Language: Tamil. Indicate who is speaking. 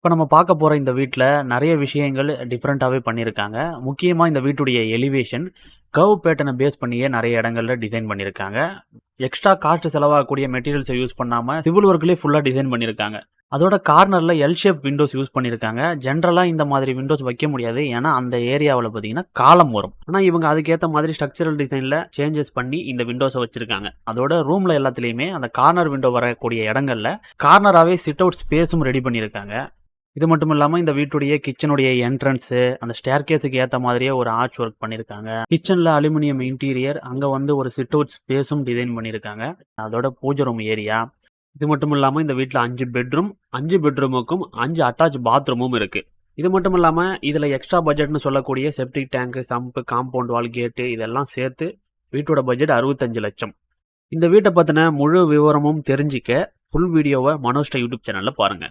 Speaker 1: இப்ப நம்ம பார்க்க போற இந்த வீட்ல நெறைய விஷயங்கள் டிஃபரெண்ட்டாவே பண்ணியிருக்காங்க. முக்கியமா இந்த வீட்டுடைய எலிவேஷன் கர்வ் பேட்டர்ன பேஸ் பண்ணியே நெறைய இடங்கள்ல டிசைன் பண்ணியிருக்காங்க. எக்ஸ்ட்ரா காஸ்ட் செலவாகக்கூடிய மெட்டீரியல்ஸ யூஸ் பண்ணாம சிவில் ஒர்க்லயே ஃபுல்லா டிசைன் பண்ணியிருக்காங்க. அதோட கார்னர்ல எல் ஷேப் விண்டோஸ் யூஸ் பண்ணியிருக்காங்க. ஜெனரலா இந்த மாதிரி விண்டோஸ் வைக்க முடியாது. ஏன்னா, அந்த ஏரியாவுல பார்த்தீங்கன்னா காலம் வரும். ஆனா, இவங்க அதுக்கேத்த மாதிரி ஸ்ட்ரக்சரல் டிசைன்ல சேஞ்சஸ் பண்ணி இந்த விண்டோஸ வச்சிருக்காங்க. அதோட ரூம்ல எல்லாத்துலயுமே அந்த கார்னர் விண்டோ வரக்கூடிய இடங்கள்ல கார்னராவே சிட் அவுட் ஸ்பேஸும் ரெடி பண்ணியிருக்காங்க. இது மட்டும் இல்லாம இந்த வீட்டுடைய கிச்சனுடைய என்ட்ரன்ஸு, அந்த ஸ்டேர்கேஸுக்கு ஏத்த மாதிரியே ஒரு ஆர்ச் ஒர்க் பண்ணியிருக்காங்க. கிச்சன்ல அலுமினியம் இன்டீரியர், அங்க வந்து ஒரு சிட் அவுட் ஸ்பேஸும் டிசைன் பண்ணியிருக்காங்க. அதோட பூஜை ரூம் ஏரியா. இது மட்டும் இல்லாம இந்த வீட்ல 5 பெட்ரூம், 5 பெட்ரூமுக்கும் 5 அட்டாச் பாத்ரூமும் இருக்கு. இது மட்டும் இல்லாம இதுல எக்ஸ்ட்ரா பட்ஜெட்னு சொல்லக்கூடிய septic tank, sump, compound wall, கேட்டு இதெல்லாம் சேர்த்து வீட்டோட பட்ஜெட் 65,00,000. இந்த வீட்ட பத்தின முழு விவரமும் தெரிஞ்சுக்க ஃபுல் வீடியோவ மனோஸ்டா யூடியூப் சேனல்ல பாருங்க.